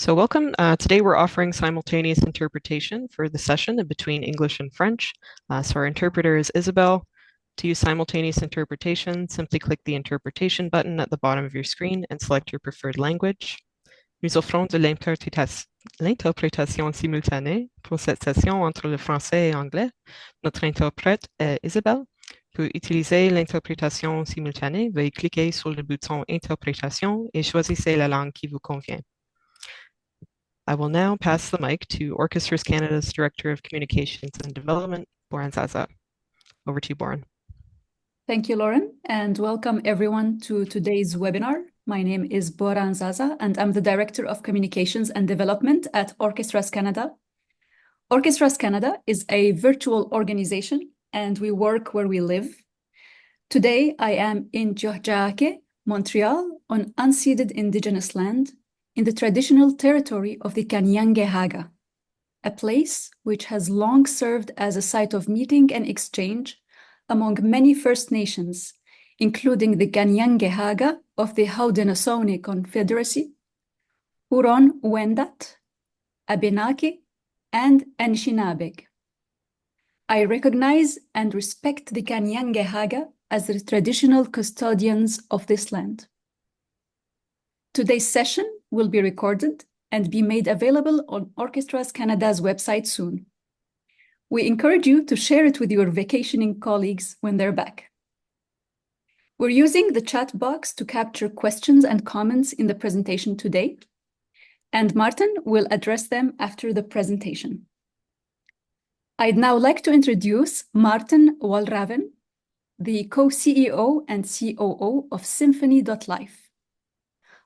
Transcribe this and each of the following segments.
So welcome. Today we're offering simultaneous interpretation for the session between English and French. So our interpreter is Isabel. To use simultaneous interpretation, simply click the interpretation button at the bottom of your screen and select your preferred language. Nous offrons de l'interprétation simultanée pour cette session entre le français et l'anglais. Notre interprète est Isabelle. Pour utiliser l'interprétation simultanée, veuillez cliquer sur le bouton Interprétation et choisissez la langue qui vous convient. I will now pass the mic to Orchestras Canada's Director of Communications and Development, Boran Zaza. Over to you, Boran. Thank you, Lauren, and welcome everyone to today's webinar. My name is Boran Zaza, and I'm the Director of Communications and Development at Orchestras Canada. Orchestras Canada is a virtual organization, and we work where we live. Today, I am in Tiohtià:ke, Montreal, on unceded Indigenous land, in the traditional territory of the Kanien'kehá:ka, a place which has long served as a site of meeting and exchange among many First Nations, including the Kanien'kehá:ka of the Haudenosaunee Confederacy, Huron-Wendat, Abenaki, and Anishinabeg. I recognize and respect the Kanien'kehá:ka as the traditional custodians of this land. Today's session will be recorded and be made available on Orchestras Canada's website soon. We encourage you to share it with your vacationing colleagues when they're back. We're using the chat box to capture questions and comments in the presentation today, and Maarten will address them after the presentation. I'd now like to introduce Maarten Walraven, the co-CEO and COO of Symphony.live.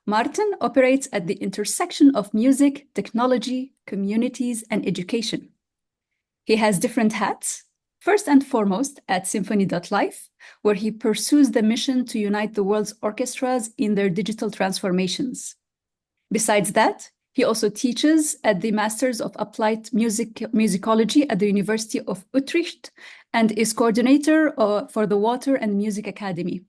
Maarten operates at the intersection of music, technology, communities, and education. He has different hats, first and foremost at Symphony.live, where he pursues the mission to unite the world's orchestras in their digital transformations. Besides that, he also teaches at the Masters of Applied Musicology at the University of Utrecht and is coordinator for the Water and Music Academy.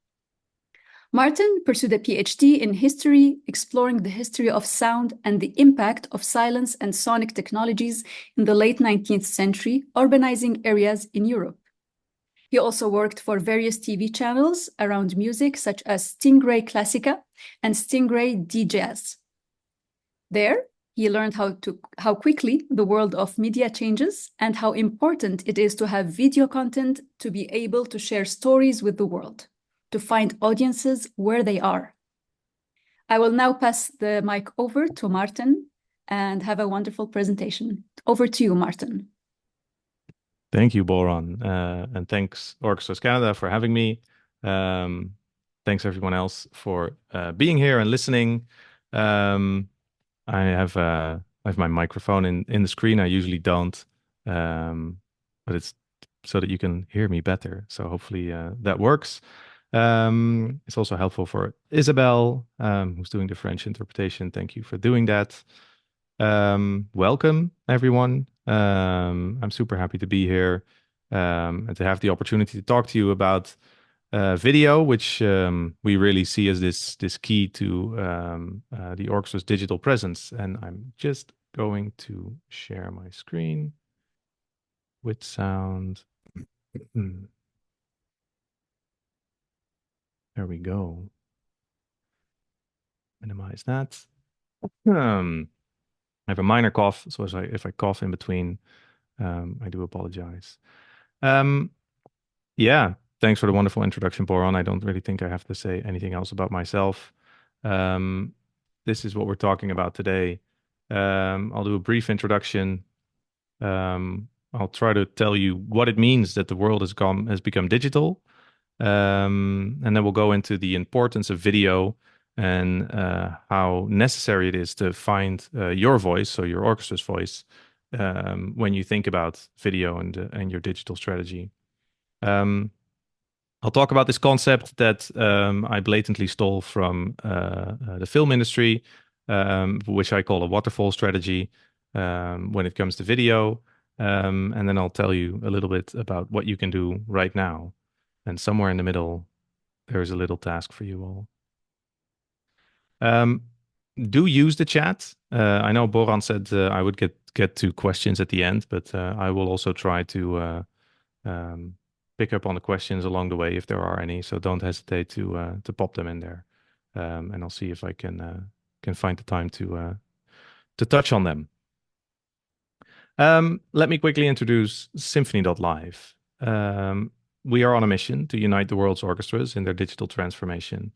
Maarten pursued a PhD in history, exploring the history of sound and the impact of silence and sonic technologies in the late 19th century, urbanizing areas in Europe. He also worked for various TV channels around music, such as Stingray Classica and Stingray D-Jazz. There, he learned how quickly the world of media changes and how important it is to have video content to be able to share stories with the world, to find audiences where they are. I will now pass the mic over to Maarten and have a wonderful presentation. Over to you, Maarten. Thank you, Boran, and thanks Orchestras Canada for having me. Thanks everyone else for being here and listening. I have my microphone in the screen. I usually don't, but it's so that you can hear me better. So hopefully that works. It's also helpful for Isabel, who's doing the French interpretation. Thank you for doing that. Welcome, everyone. I'm super happy to be here and to have the opportunity to talk to you about video, which we really see as this key to the orchestra's digital presence. And I'm just going to share my screen with sound. There we go. Minimize that. I have a minor cough, so if I cough in between, I do apologize. Yeah, thanks for the wonderful introduction, Boran. I don't really think I have to say anything else about myself. This is what we're talking about today. I'll do a brief introduction. I'll try to tell you what it means that the world has become digital. And then we'll go into the importance of video and how necessary it is to find your voice, so your orchestra's voice, when you think about video and your digital strategy. I'll talk about this concept that I blatantly stole from the film industry, which I call a waterfall strategy when it comes to video. And then I'll tell you a little bit about what you can do right now. And somewhere in the middle, there's a little task for you all. do use the chat. I know Boran said I would get to questions at the end, but I will also try to pick up on the questions along the way if there are any. So don't hesitate to pop them in there, and I'll see if I can find the time to touch on them. Let me quickly introduce Symphony.live. We are on a mission to unite the world's orchestras in their digital transformation.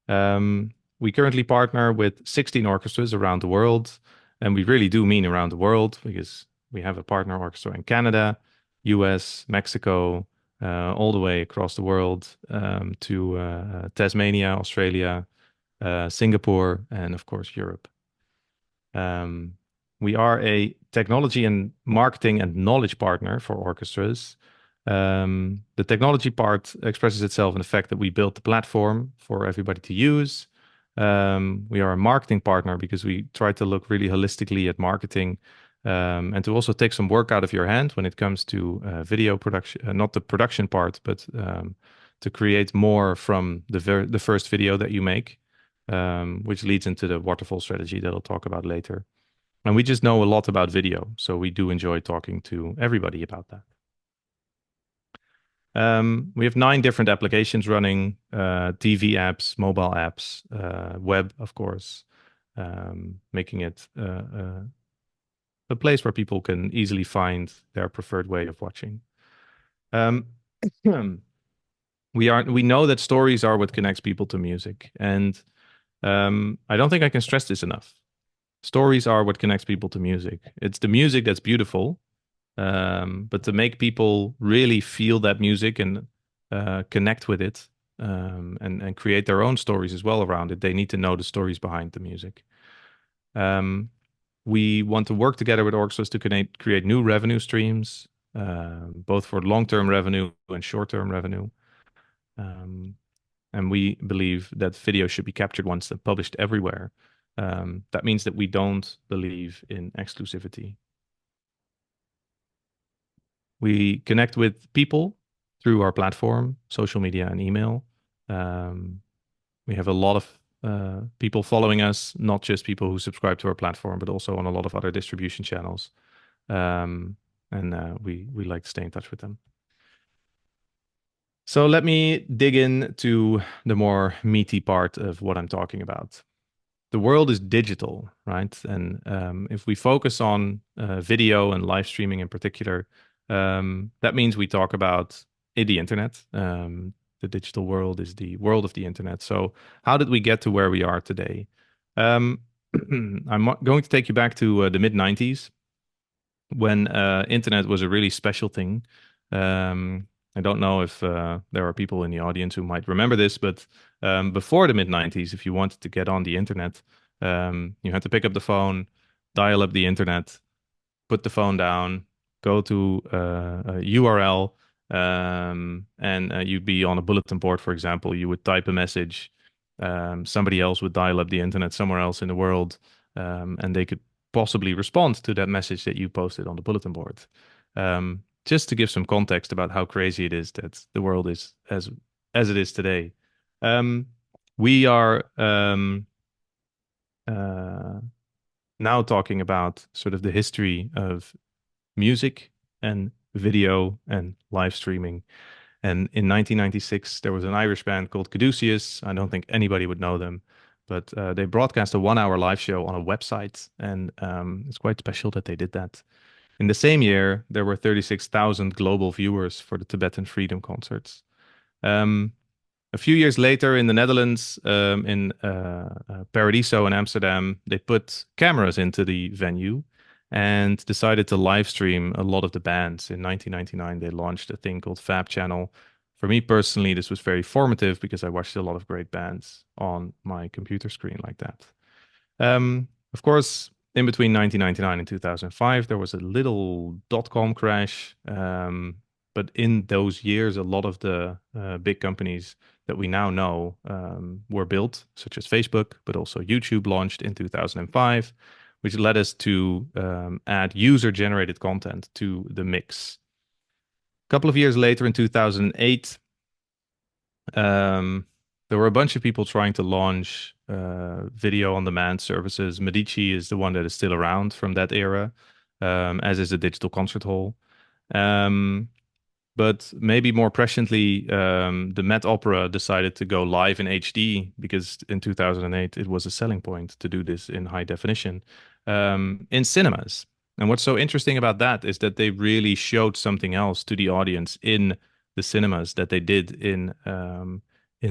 We currently partner with 16 orchestras around the world, and we really do mean around the world because we have a partner orchestra in Canada, US, Mexico, all the way across the world to Tasmania, Australia, Singapore, and of course, Europe. We are a technology and marketing and knowledge partner for orchestras. The technology part expresses itself in the fact that we built the platform for everybody to use. We are a marketing partner because we try to look really holistically at marketing and to also take some work out of your hand when it comes to video production, not the production part, but to create more from the first video that you make, which leads into the waterfall strategy that I'll talk about later. And we just know a lot about video, so we do enjoy talking to everybody about that. We have 9 different applications running, TV apps, mobile apps, web, of course, making it a place where people can easily find their preferred way of watching. We know that stories are what connects people to music, and I don't think I can stress this enough. Stories are what connects people to music. It's the music that's beautiful, but to make people really feel that music and connect with it and create their own stories as well around it, they need to know the stories behind the music. We want to work together with orchestras to create new revenue streams, both for long-term revenue and short-term revenue. And we believe that video should be captured once and published everywhere. That means that we don't believe in exclusivity. We connect with people through our platform, social media, and email. We have a lot of people following us, not just people who subscribe to our platform, but also on a lot of other distribution channels. And we like to stay in touch with them. So let me dig into the more meaty part of what I'm talking about. The world is digital, right? And if we focus on video and live streaming in particular, that means we talk about the internet. The digital world is the world of the internet. So how did we get to where we are today? I'm going to take you back to the mid-90s when internet was a really special thing. I don't know if there are people in the audience who might remember this, but before the mid-90s, if you wanted to get on the internet, you had to pick up the phone, dial up the internet, put the phone down, go to a URL, and you'd be on a bulletin board, for example. You would type a message. Somebody else would dial up the internet somewhere else in the world, and they could possibly respond to that message that you posted on the bulletin board. Just to give some context about how crazy it is that the world is as it is today. We are now talking about sort of the history of music and video and live streaming. And in 1996, there was an Irish band called Caduceus. I don't think anybody would know them, but they broadcast a 1-hour live show on a website, and it's quite special that they did that. In the same year, there were 36,000 global viewers for the Tibetan Freedom Concerts. A few years later, in the Netherlands, in Paradiso in Amsterdam, they put cameras into the venue and decided to live stream a lot of the bands. In 1999, they launched a thing called Fab Channel. For me personally, this was very formative because I watched a lot of great bands on my computer screen like that. Of course, in between 1999 and 2005, there was a little dot-com crash. But in those years, a lot of the big companies that we now know were built, such as Facebook, but also YouTube launched in 2005, which led us to add user-generated content to the mix. A couple of years later, in 2008, there were a bunch of people trying to launch video on demand services. Medici is the one that is still around from that era, as is the digital concert hall. But maybe more presciently, the Met Opera decided to go live in HD because in 2008 it was a selling point to do this in high definition in cinemas. And what's so interesting about that is that they really showed something else to the audience in the cinemas that they did in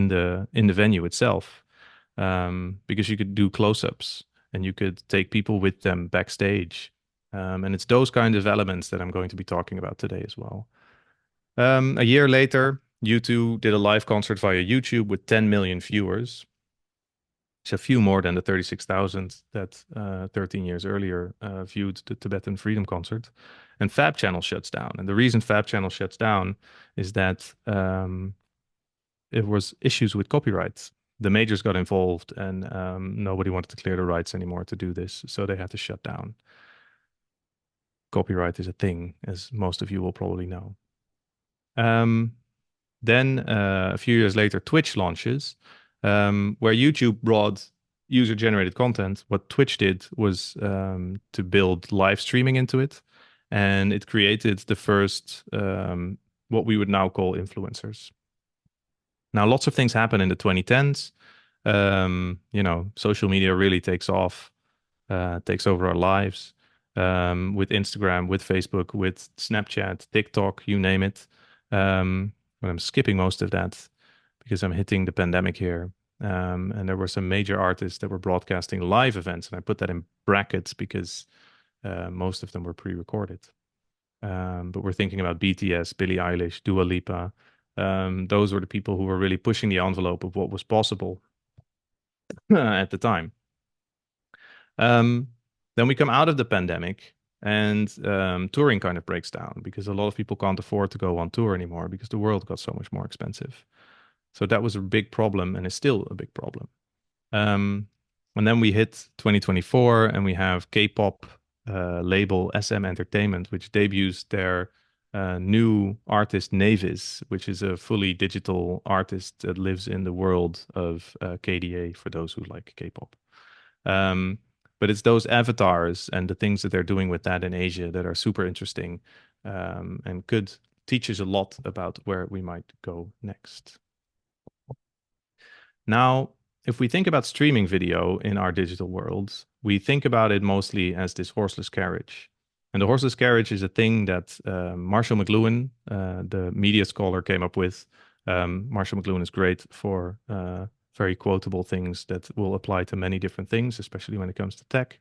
the venue itself, because you could do close-ups and you could take people with them backstage, and it's those kind of elements that I'm going to be talking about today as well. A year later, U2 did a live concert via YouTube with 10 million viewers. It's a few more than the 36,000 that 13 years earlier viewed the Tibetan Freedom Concert. And Fab Channel shuts down. And the reason Fab Channel shuts down is that it was issues with copyright. The majors got involved and nobody wanted to clear the rights anymore to do this. So they had to shut down. Copyright is a thing, as most of you will probably know. Then a few years later, Twitch launches, where YouTube brought user-generated content. What Twitch did was to build live streaming into it, and it created the first what we would now call influencers. Now, lots of things happen in the 2010s. Social media really takes off, takes over our lives, with Instagram, with Facebook, with Snapchat, TikTok, you name it. But I'm skipping most of that because I'm hitting the pandemic here. And there were some major artists that were broadcasting live events, and I put that in brackets because most of them were pre-recorded. But we're thinking about BTS, Billie Eilish, Dua Lipa. Those were the people who were really pushing the envelope of what was possible at the time. Then we come out of the pandemic, and touring kind of breaks down because a lot of people can't afford to go on tour anymore because the world got so much more expensive. So that was a big problem, and is still a big problem. And then we hit 2024, and we have K-pop label SM Entertainment, which debuts their new artist Navis, which is a fully digital artist that lives in the world of KDA, for those who like K-pop. But it's those avatars and the things that they're doing with that in Asia that are super interesting, and could teach us a lot about where we might go next. Now, if we think about streaming video in our digital world, we think about it mostly as this horseless carriage. And the horseless carriage is a thing that Marshall McLuhan, the media scholar, came up with. Marshall McLuhan is great for very quotable things that will apply to many different things, especially when it comes to tech.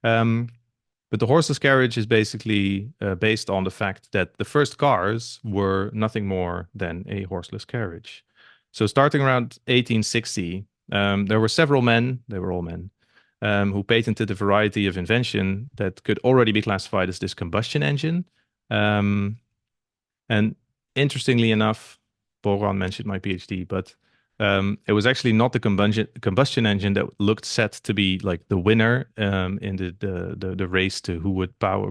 But the horseless carriage is basically based on the fact that the first cars were nothing more than a horseless carriage. So starting around 1860, there were several men, they were all men, who patented a variety of invention that could already be classified as this combustion engine. And interestingly enough, Boran mentioned my PhD, but it was actually not the combustion engine that looked set to be like the winner in the race to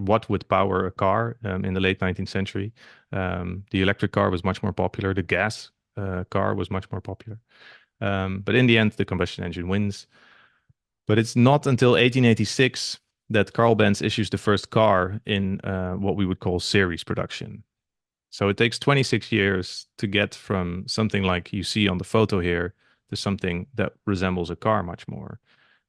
what would power a car in the late 19th century. The electric car was much more popular. The gas car was much more popular. But in the end, the combustion engine wins. But it's not until 1886 that Carl Benz issues the first car in what we would call series production. So it takes 26 years to get from something like you see on the photo here to something that resembles a car much more.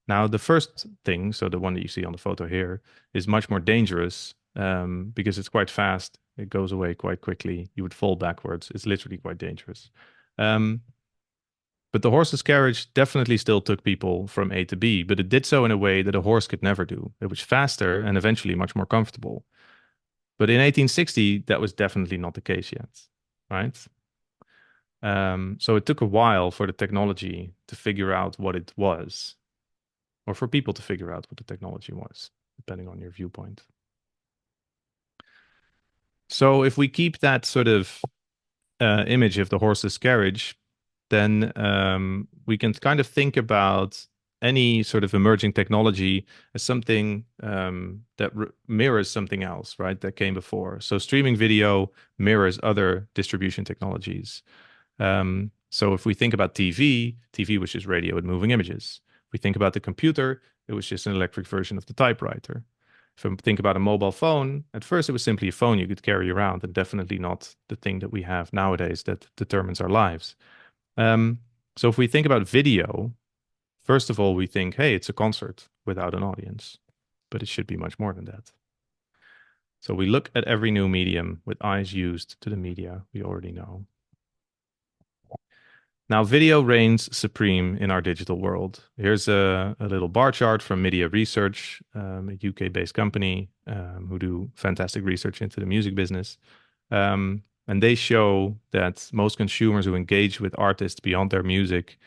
Now, the first thing, so the one that you see on the photo here, is much more dangerous because it's quite fast. It goes away quite quickly. You would fall backwards. It's literally quite dangerous. But the horseless carriage definitely still took people from A to B, but it did so in a way that a horse could never do. It was faster and eventually much more comfortable. But in 1860, that was definitely not the case yet, right? So it took a while for the technology to figure out what it was, or for people to figure out what the technology was, depending on your viewpoint. So if we keep that sort of image of the horseless carriage, then we can kind of think about any sort of emerging technology as something that mirrors something else, right, that came before. So streaming video mirrors other distribution technologies. So if we think about TV was just radio with moving images. If we think about the computer, it was just an electric version of the typewriter. If we think about a mobile phone, at first it was simply a phone you could carry around, and definitely not the thing that we have nowadays that determines our lives. So if we think about video, first of all, we think, hey, it's a concert without an audience, but it should be much more than that. So we look at every new medium with eyes used to the media we already know. Now, video reigns supreme in our digital world. Here's a little bar chart from Media Research, a UK-based company who do fantastic research into the music business. And they show that most consumers who engage with artists beyond their music,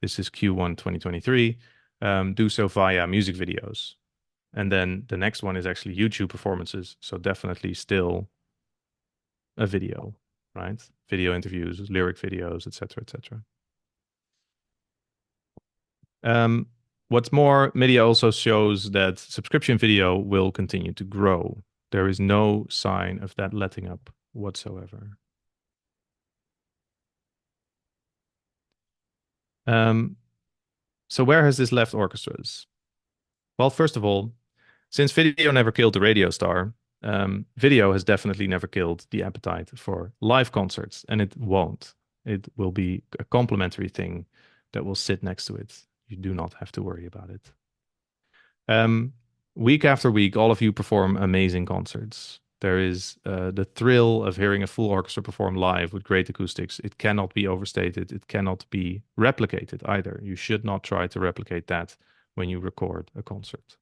this is Q1 2023, do so via music videos. And then the next one is actually YouTube performances. So definitely still a video, right? Video interviews, lyric videos, etc., etc. What's more, media also shows that subscription video will continue to grow. There is no sign of that letting up whatsoever. So where has this left orchestras? Well, first of all, since video never killed the radio star, video has definitely never killed the appetite for live concerts, and it won't. It will be a complementary thing that will sit next to it. You do not have to worry about it. Week after week, all of you perform amazing concerts. There is the thrill of hearing a full orchestra perform live with great acoustics. It cannot be overstated. It cannot be replicated either. You should not try to replicate that when you record a concert.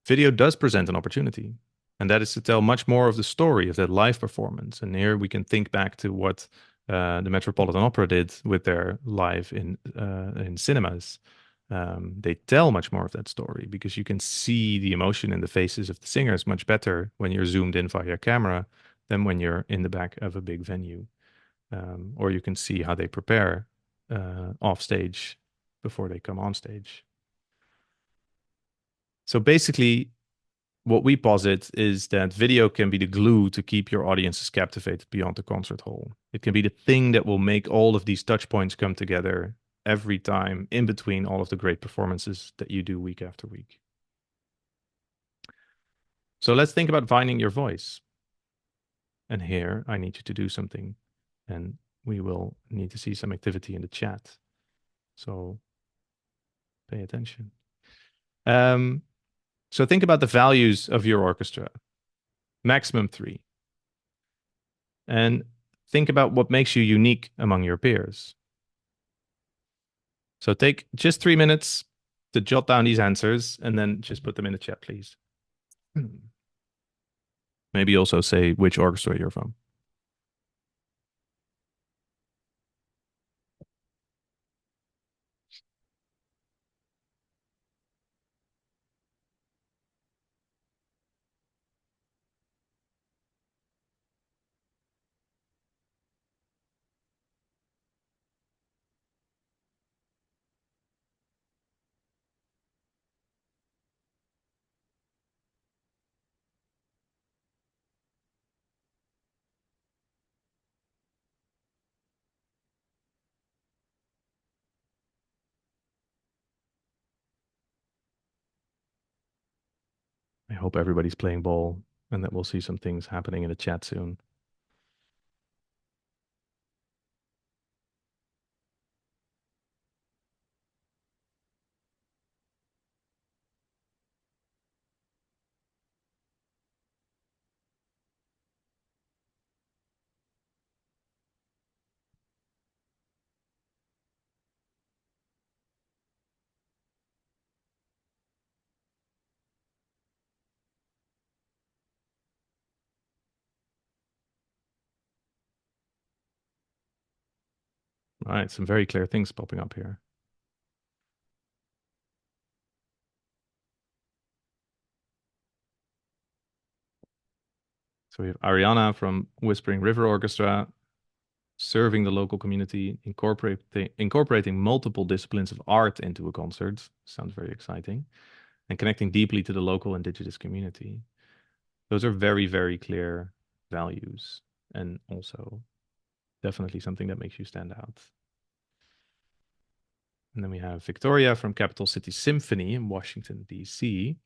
Video does present an opportunity, and that is to tell much more of the story of that live performance. And here we can think back to what the Metropolitan Opera did with their live in cinemas. They tell much more of that story because you can see the emotion in the faces of the singers much better when you're zoomed in via camera than when you're in the back of a big venue. Or you can see how they prepare off stage before they come on stage. So basically, what we posit is that video can be the glue to keep your audiences captivated beyond the concert hall. It can be the thing that will make all of these touch points come together every time in between all of the great performances that you do week after week. So let's think about finding your voice. And here I need you to do something, and we will need to see some activity in the chat. So pay attention. So think about the values of your orchestra. Maximum 3. And think about what makes you unique among your peers. So take just 3 minutes to jot down these answers and then just put them in the chat, please. Maybe also say which orchestra you're from. I hope everybody's playing ball and that we'll see some things happening in the chat soon. All right, some very clear things popping up here. So we have Ariana from Whispering River Orchestra, serving the local community, incorporating multiple disciplines of art into a concert. Sounds very exciting. And connecting deeply to the local indigenous community. Those are very, very clear values. and also definitely something that makes you stand out. And then we have Victoria from Capital City Symphony in Washington, D.C.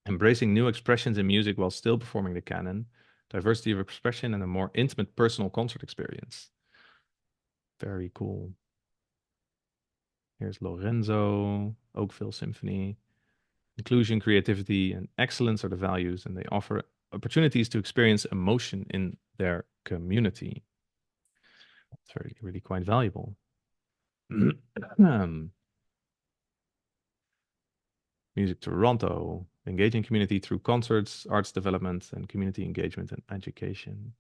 Embracing new expressions in music while still performing the canon, diversity of expression, and a more intimate personal concert experience. Very cool. Here's Lorenzo, Oakville Symphony. Inclusion, creativity, and excellence are the values, and they offer opportunities to experience emotion in their community. It's really quite valuable. Music Toronto, engaging community through concerts, arts development, and community engagement and education.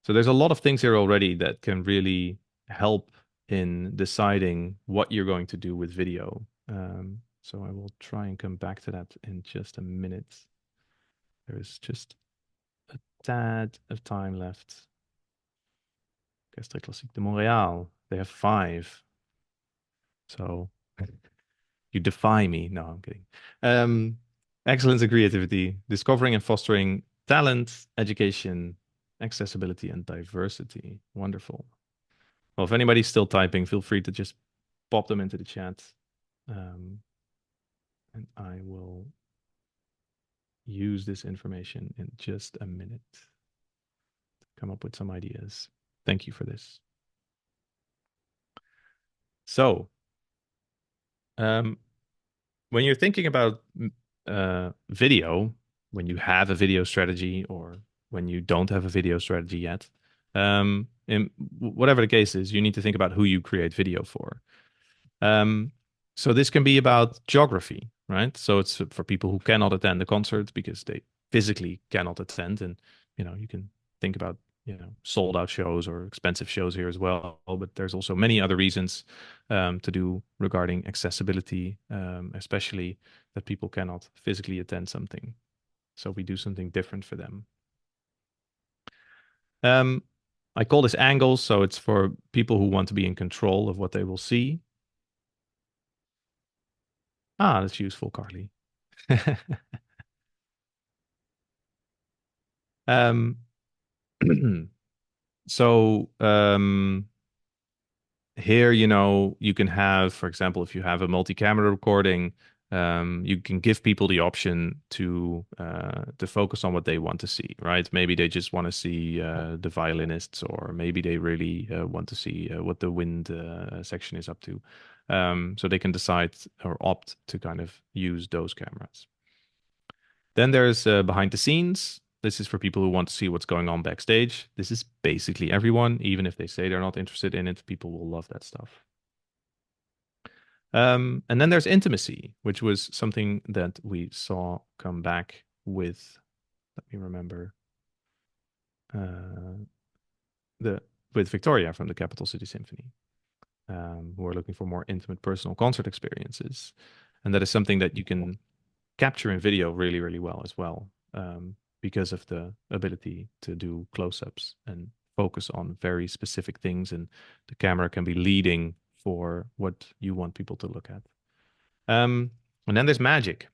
So there's a lot of things here already that can really help in deciding what you're going to do with video. So I will try and come back to that in just a minute. There is just a tad of time left. Orchestra Classique de Montréal, they have 5. So you defy me. No, I'm kidding. Excellence and creativity, discovering and fostering talent, education, accessibility, and diversity. Wonderful. Well, if anybody's still typing, feel free to just pop them into the chat. And I will use this information in just a minute to come up with some ideas. Thank you for this. So, when you're thinking about video, when you have a video strategy or when you don't have a video strategy yet, in whatever the case is, you need to think about who you create video for. So this can be about geography, right? So it's for people who cannot attend the concert because they physically cannot attend. And, you can think about, sold out shows or expensive shows here as well. But there's also many other reasons to do regarding accessibility, especially that people cannot physically attend something. So we do something different for them. I call this angles. So it's for people who want to be in control of what they will see. Ah, that's useful, Carly. So here, you can have, for example, if you have a multi-camera recording, you can give people the option to focus on what they want to see, right? Maybe they just want to see the violinists, or maybe they really want to see what the wind section is up to. So they can decide or opt to kind of use those cameras. Then there's behind the scenes. This is for people who want to see what's going on backstage. This is basically everyone, even if they say they're not interested in it, people will love that stuff. And then there's intimacy, which was something that we saw come back with, let me remember, with Victoria from the Capital City Symphony, who are looking for more intimate personal concert experiences. And that is something that you can capture in video really, really well as well, because of the ability to do close-ups and focus on very specific things, and the camera can be leading for what you want people to look at. And then there's magic.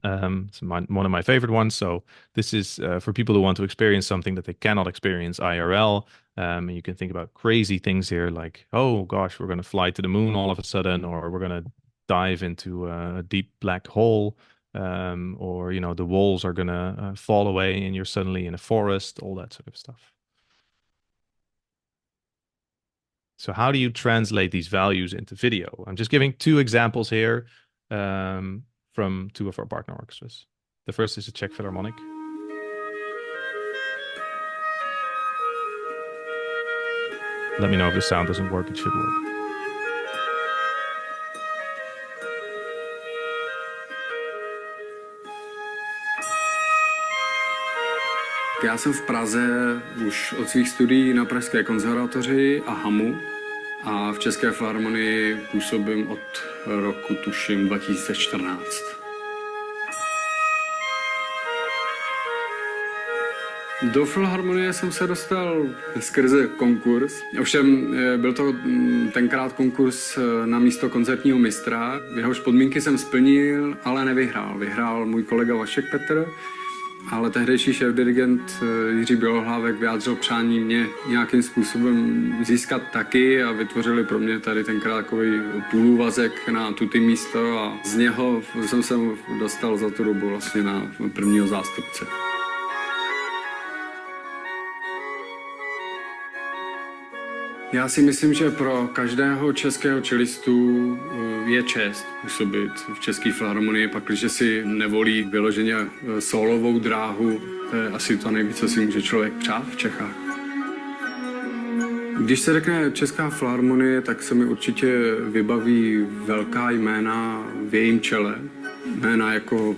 It's one of my favorite ones. So this is for people who want to experience something that they cannot experience IRL. And you can think about crazy things here, like, oh gosh, we're going to fly to the moon all of a sudden, or we're going to dive into a deep black hole, or the walls are going to fall away and you're suddenly in a forest, all that sort of stuff. So how do you translate these values into video? I'm just giving 2 examples here from 2 of our partner orchestras. The first is the Czech Philharmonic. Let me know if the sound doesn't work. It should work. Já jsem v Praze už od svých studií na Pražské konzervatoři a HAMu a v České filharmonii působím od roku, tuším, 2014. Do filharmonie jsem se dostal skrze konkurs. Ovšem byl to tenkrát konkurs na místo koncertního mistra. Jehož podmínky jsem splnil, ale nevyhrál. Vyhrál můj kolega Vašek Petr. Ale tehdejší šéfdirigent Jiří Bělohlávek vyjádřil přání mě nějakým způsobem získat taky a vytvořili pro mě tady tenkrát takový půlúvazek na tuty místo a z něho jsem se dostal za tu dobu vlastně na prvního zástupce. Já si myslím, že pro každého českého čelistu je čest působit v České filharmonii, pakliže si nevolí vyloženě sólovou dráhu, to je asi to nejvíc, co si může člověk přát v Čechách. Když se řekne Česká filharmonie, tak se mi určitě vybaví velká jména v jejím čele. Jména jako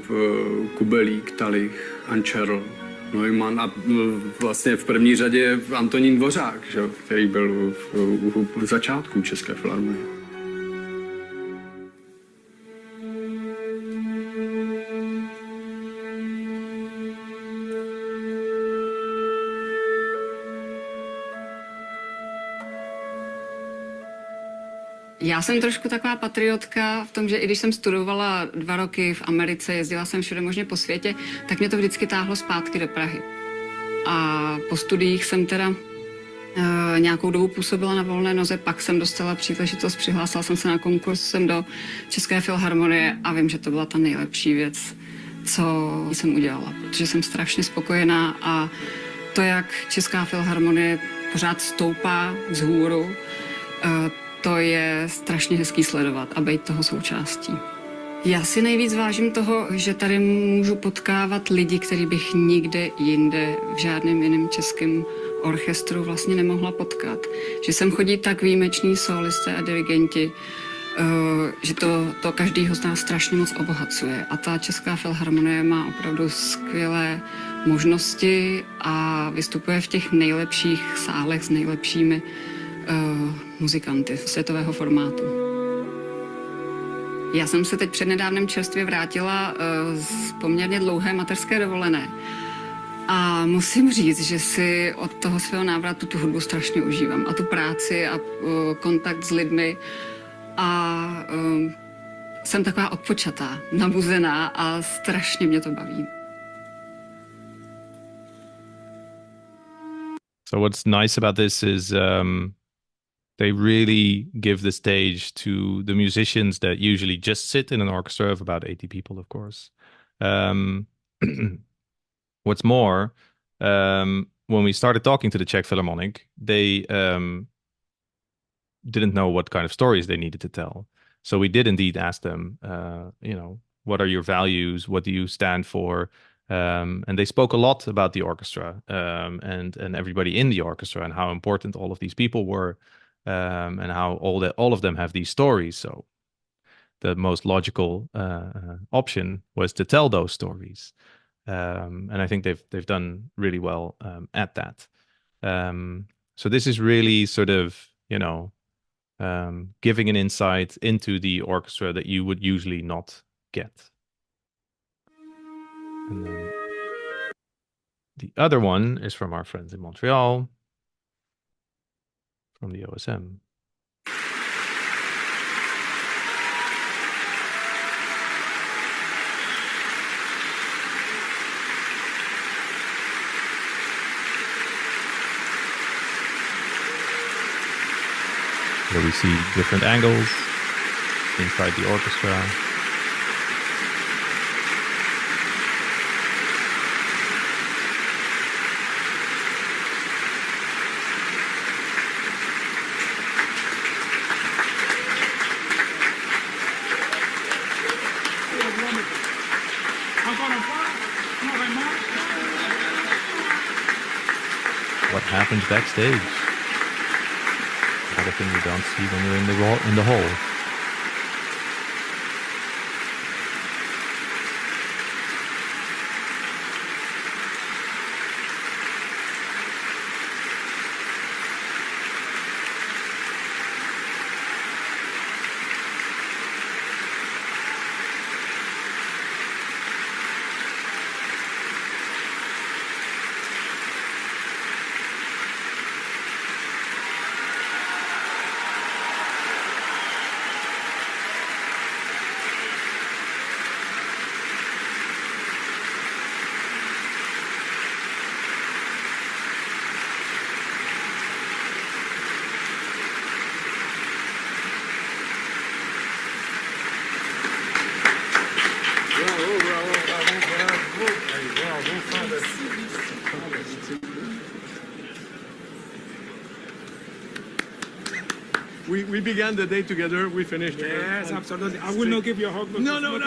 Kubelík, Talich, Ančerl, Neumann a vlastně v první řadě Antonín Dvořák, že, který byl u začátku České filharmonie. Já jsem trošku taková patriotka v tom, že i když jsem studovala 2 roky v Americe, jezdila jsem všude možně po světě, tak mě to vždycky táhlo zpátky do Prahy. A po studiích jsem teda nějakou dobu působila na volné noze, pak jsem dostala příležitost, přihlásila jsem se na konkurs sem do České filharmonie a vím, že to byla ta nejlepší věc, co jsem udělala, protože jsem strašně spokojená a to, jak Česká filharmonie pořád stoupá vzhůru, to je strašně hezký sledovat a být toho součástí. Já si nejvíc vážím toho, že tady můžu potkávat lidi, který bych nikde jinde v žádném jiném českém orchestru vlastně nemohla potkat. Že sem chodí tak výjimeční solisté a dirigenti, že to každýho z nás strašně moc obohacuje. A ta Česká filharmonie má opravdu skvělé možnosti a vystupuje v těch nejlepších sálech s nejlepšími muzikanty světového formátu. Já jsem se teď přednedávnem čerstvě vrátila z poměrně dlouhé mateřské dovolené. A musím říct, že si od toho svého návratu tu hudbu strašně užívám. A tu práci a kontakt s lidmi. A jsem taková odpočatá, nabuzená a strašně mě to baví. So what's nice about this is they really give the stage to the musicians that usually just sit in an orchestra of about 80 people, of course. What's more, when we started talking to the Czech Philharmonic, they didn't know what kind of stories they needed to tell. So we did indeed ask them, what are your values? What do you stand for? And they spoke a lot about the orchestra and everybody in the orchestra and how important all of these people were. And how all of them have these stories. So the most logical option was to tell those stories, and I think they've done really well at that. So this is really sort of giving an insight into the orchestra that you would usually not get. And then the other one is from our friends in Montreal. From the OSM. Here we see different angles inside the orchestra. What happens backstage? Another thing you don't see when you're in the hall. we began the day together. We finished. Yes, absolutely. I will not give you a hug. No.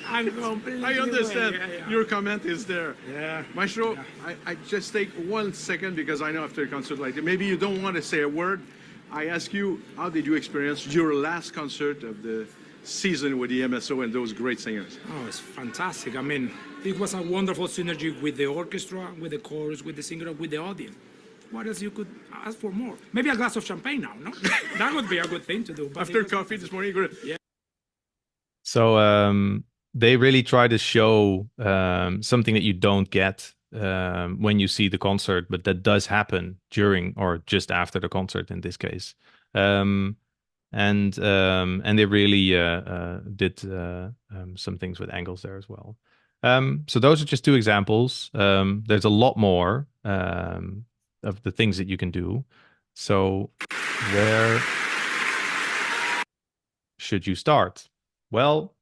I'm completely I understand. away. Your comment is there. Yeah. Maestro, I just take 1 second because I know after a concert like that, maybe you don't want to say a word. I ask you, how did you experience your last concert of the season with the MSO and those great singers? Oh, it's fantastic. I mean, it was a wonderful synergy with the orchestra, with the chorus, with the singer, with the audience. What else you could ask for more? Maybe a glass of champagne now, no? That would be a good thing to do. After coffee this morning? Good. Yeah. So they really try to show something that you don't get when you see the concert, but that does happen during or just after the concert in this case. And they really did some things with angles there as well. So those are just two examples. There's a lot more of the things that you can do. So where should you start? Well,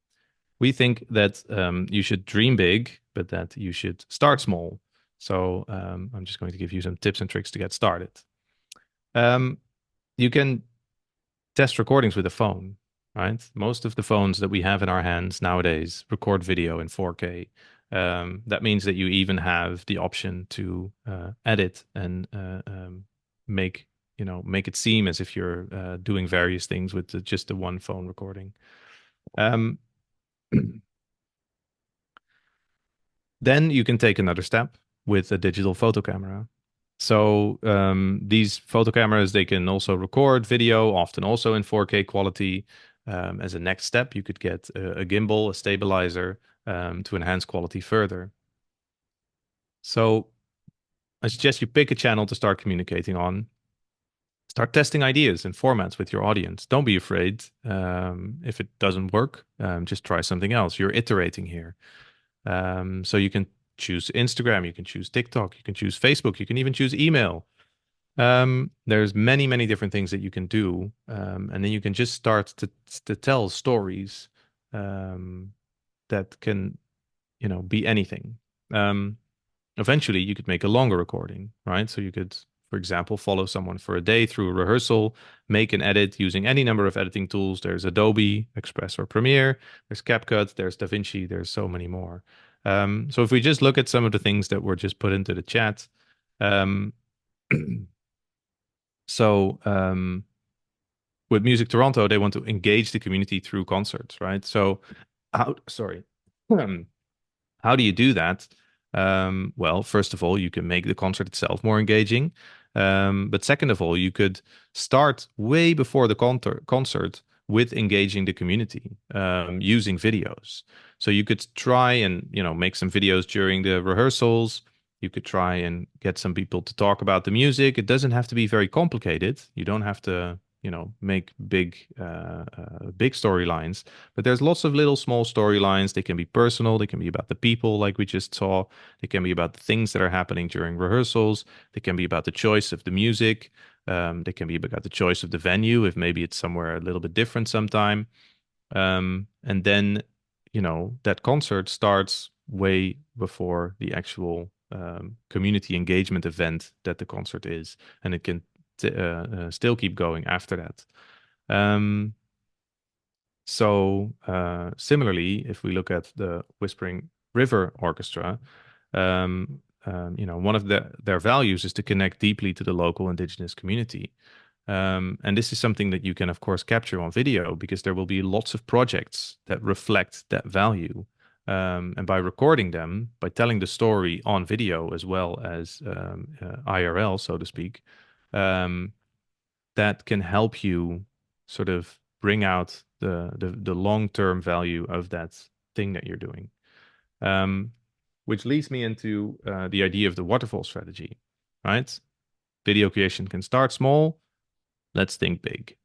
we think that you should dream big, but that you should start small. So I'm just going to give you some tips and tricks to get started. You can test recordings with a phone, right? Most of the phones that we have in our hands nowadays record video in 4K. That means that you even have the option to edit and make it seem as if you're doing various things with just the one phone recording. Then you can take another step with a digital photo camera. So these photo cameras, they can also record video, often also in 4K quality. As a next step, you could get a gimbal, a stabilizer, to enhance quality further. So I suggest you pick a channel to start communicating on. Start testing ideas and formats with your audience. Don't be afraid. If it doesn't work, just try something else. You're iterating here. So you can choose Instagram, you can choose TikTok, you can choose Facebook, you can even choose email. There's many, many different things that you can do. And then you can just start to tell stories that can, be anything. Eventually, you could make a longer recording, right? So you could, for example, follow someone for a day through a rehearsal, make an edit using any number of editing tools. There's Adobe, Express, or Premiere. There's CapCut, there's DaVinci, there's so many more. So if we just look at some of the things that were just put into the chat. With Music Toronto, they want to engage the community through concerts, right? So how do you do that? Well, first of all, you can make the concert itself more engaging. But second of all, you could start way before the concert with engaging the community using videos. So you could try and make some videos during the rehearsals. You could try and get some people to talk about the music. It doesn't have to be very complicated. You don't have to make big storylines, but there's lots of little small storylines. They can be personal. They can be about the people, like we just saw. They can be about the things that are happening during rehearsals. They can be about the choice of the music. They can be about the choice of the venue, if maybe it's somewhere a little bit different sometime. And then, that concert starts way before the actual community engagement event that the concert is, and it can still keep going after that. Similarly, if we look at the Whispering River Orchestra, one of their values is to connect deeply to the local indigenous community. And this is something that you can, of course, capture on video, because there will be lots of projects that reflect that value. And by recording them, by telling the story on video as well as IRL, so to speak, that can help you sort of bring out the long-term value of that thing that you're doing. Which leads me into the idea of the waterfall strategy, right? Video creation can start small. Let's think big.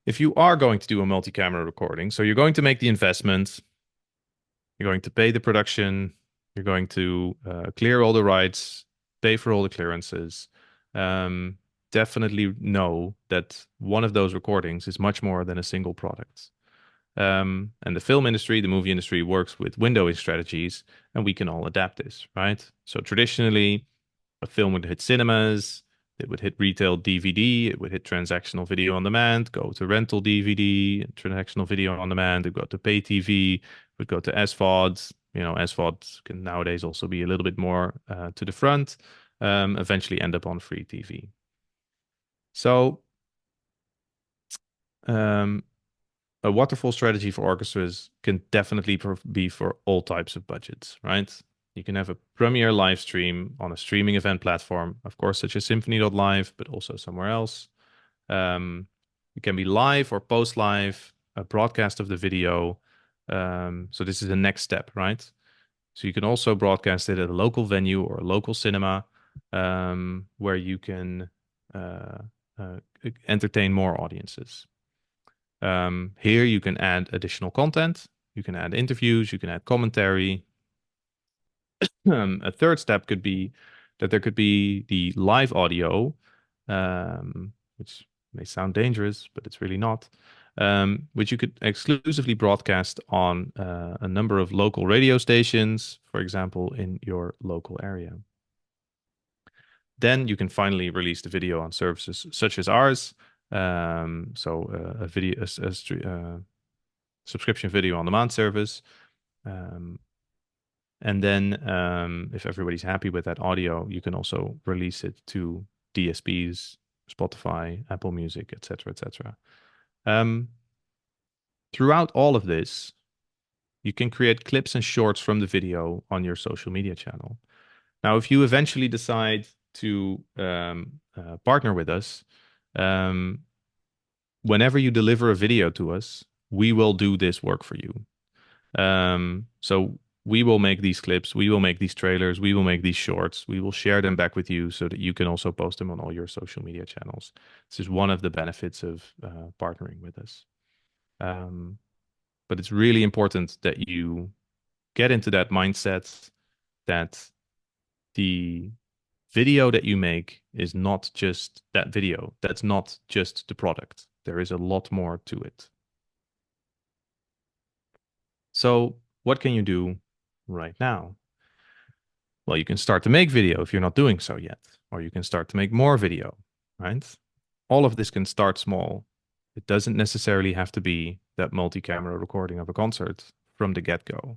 If you are going to do a multi-camera recording, so you're going to make the investment, you're going to pay the production, you're going to clear all the rights, pay for all the clearances, definitely know that one of those recordings is much more than a single product. And the film industry, the movie industry works with windowing strategies, and we can all adapt this, right? So traditionally, a film would hit cinemas, It would hit retail DVD, it would hit transactional video on demand, go to rental DVD, transactional video on demand, it would go to pay TV, it would go to SVOD. SVOD can nowadays also be a little bit more to the front, eventually end up on free TV. So a waterfall strategy for orchestras can definitely be for all types of budgets, right? You can have a premiere live stream on a streaming event platform, of course, such as Symphony.live, but also somewhere else. It can be live or post-live, a broadcast of the video. So this is the next step, right? So you can also broadcast it at a local venue or a local cinema, where you can entertain more audiences. Here you can add additional content. You can add interviews, you can add commentary. A third step could be that there could be the live audio, which may sound dangerous, but it's really not, which you could exclusively broadcast on a number of local radio stations, for example, in your local area. Then you can finally release the video on services such as ours. So a video, a subscription video on demand service. And then if everybody's happy with that audio, you can also release it to DSPs, Spotify, Apple Music, etc., etc. Throughout all of this, you can create clips and shorts from the video on your social media channel. Now, if you eventually decide to partner with us, whenever you deliver a video to us, we will do this work for you. So we will make these clips, we will make these trailers, we will make these shorts, we will share them back with you so that you can also post them on all your social media channels. This is one of the benefits of partnering with us. But it's really important that you get into that mindset that the video that you make is not just that video. That's not just the product. There is a lot more to it. So what can you do right now? Well, you can start to make video if you're not doing so yet, or you can start to make more video, right? All of this can start small. It doesn't necessarily have to be that multi-camera recording of a concert from the get-go.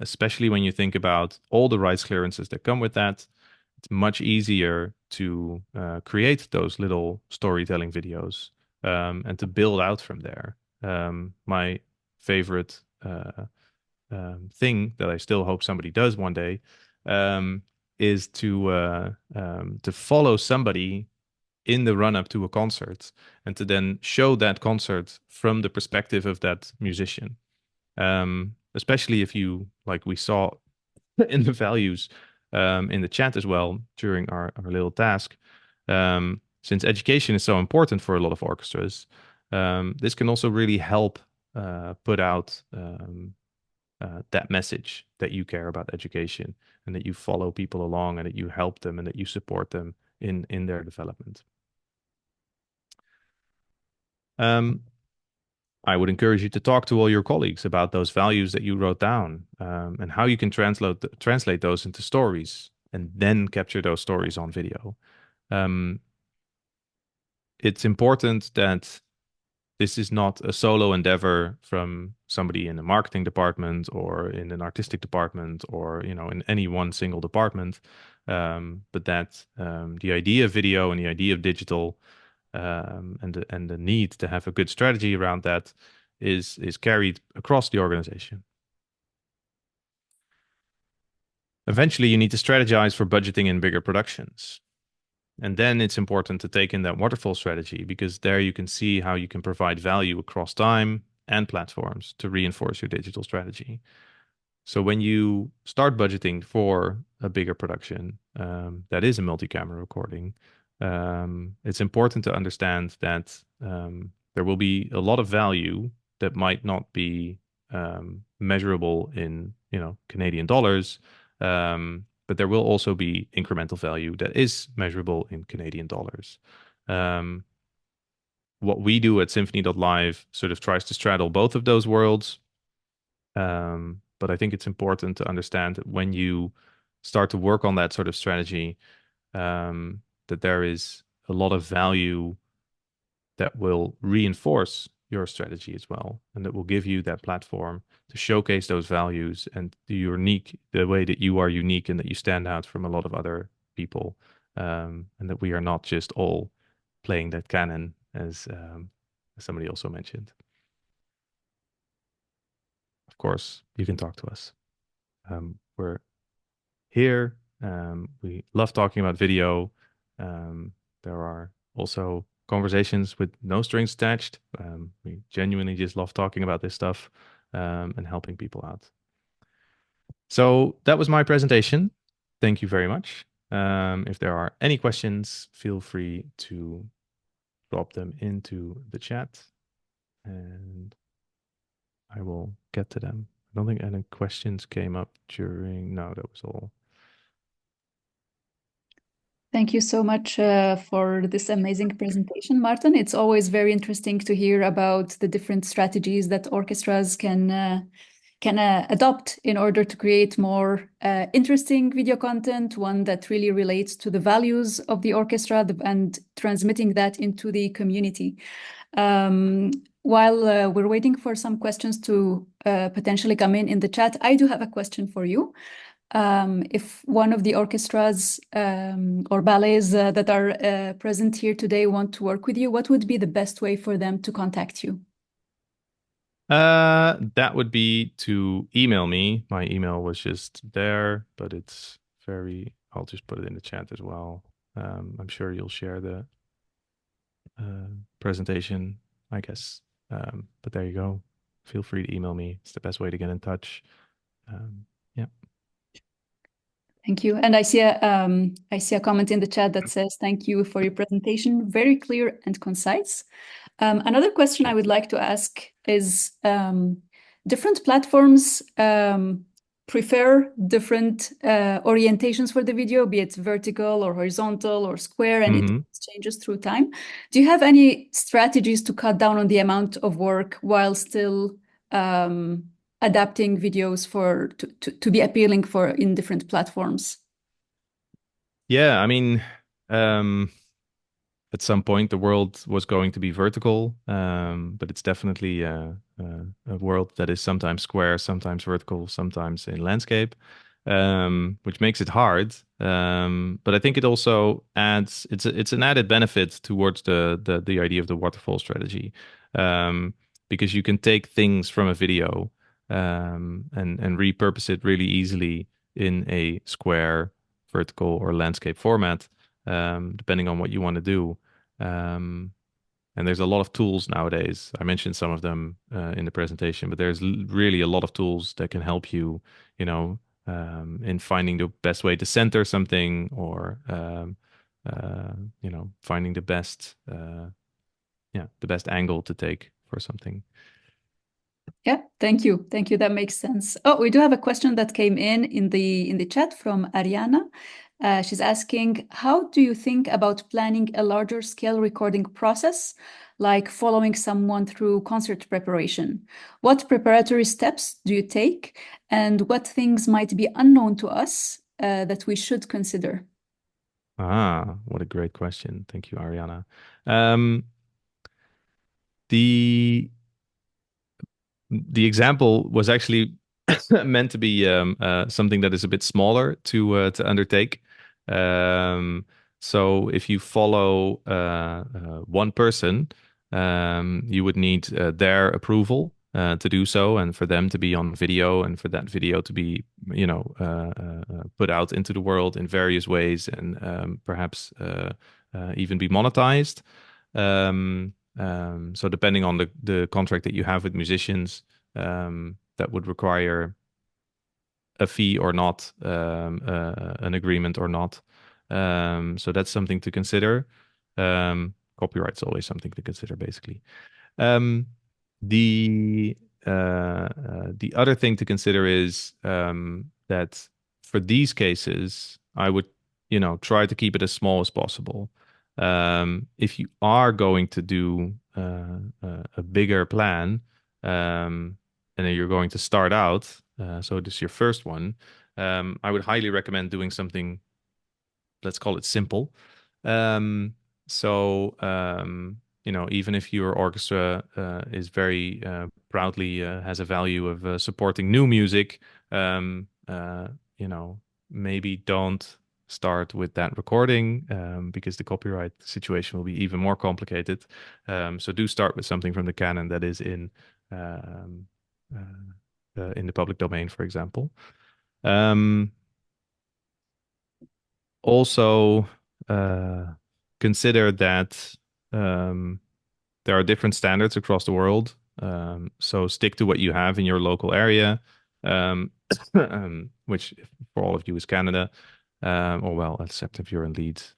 Especially when you think about all the rights clearances that come with that, it's much easier to create those little storytelling videos and to build out from there. My favorite thing that I still hope somebody does one day is to follow somebody in the run-up to a concert and to then show that concert from the perspective of that musician. Especially if you, like we saw in the values in the chat as well during our little task, since education is so important for a lot of orchestras, this can also really help put out that message that you care about education and that you follow people along and that you help them and that you support them in their development. I would encourage you to talk to all your colleagues about those values that you wrote down and how you can translate those into stories and then capture those stories on video. It's important that this is not a solo endeavor from somebody in the marketing department or in an artistic department or in any one single department, but that the idea of video and the idea of digital and the need to have a good strategy around that is carried across the organization. Eventually, you need to strategize for budgeting in bigger productions. And then it's important to take in that waterfall strategy because there you can see how you can provide value across time and platforms to reinforce your digital strategy. So when you start budgeting for a bigger production that is a multi-camera recording, it's important to understand that there will be a lot of value that might not be measurable in Canadian dollars, but there will also be incremental value that is measurable in Canadian dollars. What we do at Symphony.live sort of tries to straddle both of those worlds, but I think it's important to understand that when you start to work on that sort of strategy, that there is a lot of value that will reinforce your strategy as well, and that will give you that platform to showcase those values and the way that you are unique and that you stand out from a lot of other people, and that we are not just all playing that canon, as somebody also mentioned. Of course, you can talk to us. We're here. We love talking about video. There are also conversations with no strings attached. We genuinely just love talking about this stuff and helping people out. So that was my presentation. Thank you very much. If there are any questions, feel free to drop them into the chat and I will get to them. I don't think any questions came up during. No, that was all. Thank you so much for this amazing presentation, Maarten. It's always very interesting to hear about the different strategies that orchestras can adopt in order to create more interesting video content, one that really relates to the values of the orchestra and transmitting that into the community. While we're waiting for some questions to potentially come in the chat, I do have a question for you. If one of the orchestras or ballets that are present here today want to work with you, what would be the best way for them to contact you? That would be to email me. My email was just there, but it's I'll just put it in the chat as well. I'm sure you'll share the presentation, I guess. But there you go. Feel free to email me. It's the best way to get in touch. Yeah. Thank you. And I see a comment in the chat that says, thank you for your presentation. Very clear and concise. Another question I would like to ask is, different platforms prefer different orientations for the video, be it vertical or horizontal or square, and it changes through time. Do you have any strategies to cut down on the amount of work while still adapting videos to be appealing in different platforms? Yeah, I mean, at some point the world was going to be vertical, but it's definitely a world that is sometimes square, sometimes vertical, sometimes in landscape, which makes it hard. But I think it also adds it's an added benefit towards the idea of the waterfall strategy, because you can take things from a video and repurpose it really easily in a square, vertical, or landscape format, depending on what you want to do. And there's a lot of tools nowadays. I mentioned some of them in the presentation, but there's really a lot of tools that can help you, in finding the best way to center something, or finding the best angle to take for something. Yeah, thank you. Thank you. That makes sense. Oh, we do have a question that came in the chat from Ariana. She's asking, how do you think about planning a larger scale recording process, like following someone through concert preparation? What preparatory steps do you take, and what things might be unknown to us that we should consider? What a great question. Thank you, Ariana. The example was actually meant to be something that is a bit smaller to undertake. So if you follow one person, you would need their approval to do so, and for them to be on video, and for that video to be, put out into the world in various ways, and perhaps even be monetized. So depending on the contract that you have with musicians, that would require a fee or not, an agreement or not. So that's something to consider. Copyright's always something to consider, basically. The other thing to consider is that for these cases, I would, try to keep it as small as possible. If you are going to do a bigger plan, and then you're going to start out, so this is your first one, I would highly recommend doing something let's call it simple. Even if your orchestra is very proudly has a value of supporting new music, maybe don't start with that recording because the copyright situation will be even more complicated. So do start with something from the canon that is in the public domain, for example. Also, consider that there are different standards across the world. So stick to what you have in your local area, which for all of you is Canada, except if you're in Leeds.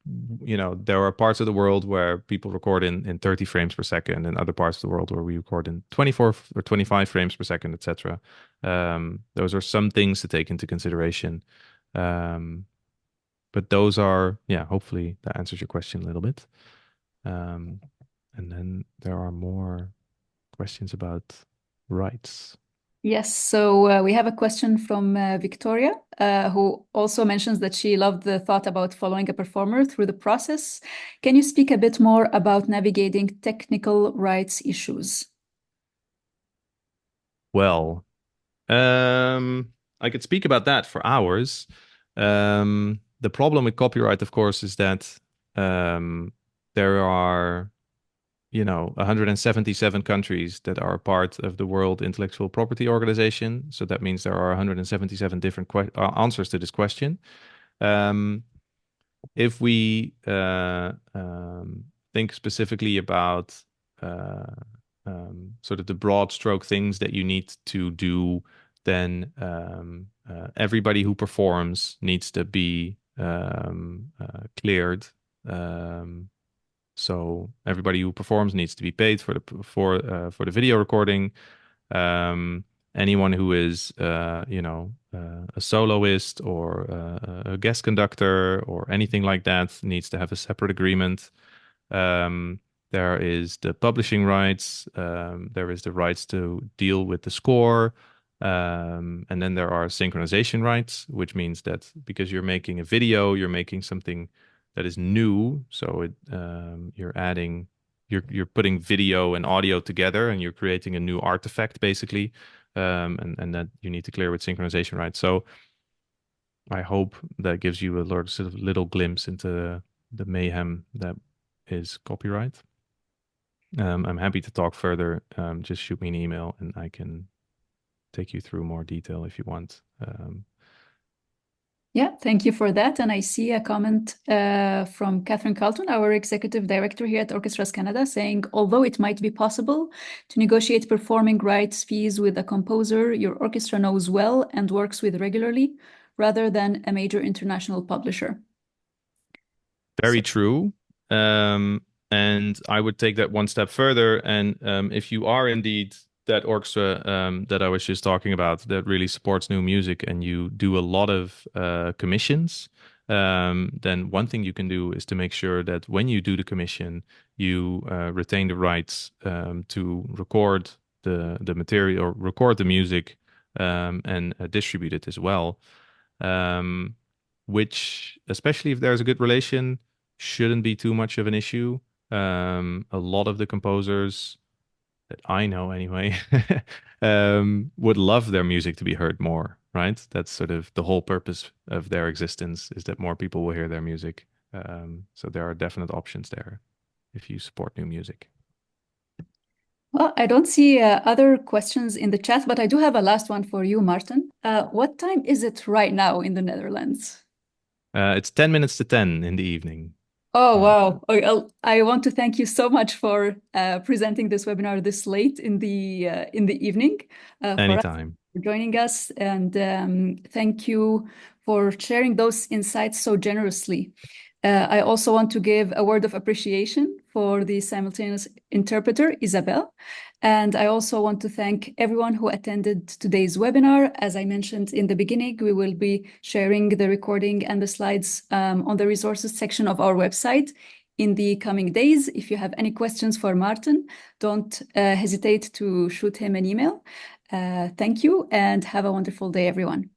There are parts of the world where people record in 30 frames per second, and other parts of the world where we record in 24 or 25 frames per second, etc. Those are some things to take into consideration. But those are, hopefully that answers your question a little bit. And then there are more questions about rights. Yes, so we have a question from Victoria, who also mentions that she loved the thought about following a performer through the process. Can you speak a bit more about navigating technical rights issues? Well, I could speak about that for hours. The problem with copyright, of course, is that there are 177 countries that are part of the World Intellectual Property Organization. So that means there are 177 different answers to this question. If we think specifically about sort of the broad stroke things that you need to do, then everybody who performs needs to be cleared. So everybody who performs needs to be paid for the video recording. Anyone who is a soloist or a guest conductor or anything like that needs to have a separate agreement. There is the publishing rights. There is the rights to deal with the score. And then there are synchronization rights, which means that because you're making a video, you're making something that is new. So you're putting video and audio together, and you're creating a new artifact, basically. And that you need to clear with synchronization rights. So I hope that gives you a sort of little glimpse into the mayhem that is copyright. I'm happy to talk further. Just shoot me an email and I can take you through more detail if you want. Yeah, thank you for that. And I see a comment from Catherine Carlton, our executive director here at Orchestras Canada, saying, although it might be possible to negotiate performing rights fees with a composer your orchestra knows well and works with regularly, rather than a major international publisher. Very true. And I would take that one step further. And if you are indeed that orchestra that I was just talking about that really supports new music, and you do a lot of commissions, then one thing you can do is to make sure that when you do the commission, you retain the rights to record the material or record the music and distribute it as well, which, especially if there's a good relation, shouldn't be too much of an issue. A lot of the composers that I know anyway, would love their music to be heard more, right? That's sort of the whole purpose of their existence, is that more people will hear their music. So there are definite options there if you support new music. Well, I don't see other questions in the chat, but I do have a last one for you, Maarten. What time is it right now in the Netherlands? It's 10 minutes to 10 in the evening. Oh, wow. I want to thank you so much for presenting this webinar this late in the evening. Anytime. For joining us, and thank you for sharing those insights so generously. I also want to give a word of appreciation for the simultaneous interpreter, Isabel. And I also want to thank everyone who attended today's webinar. As I mentioned in the beginning, we will be sharing the recording and the slides on the resources section of our website in the coming days. If you have any questions for Maarten, don't hesitate to shoot him an email. Thank you and have a wonderful day, everyone.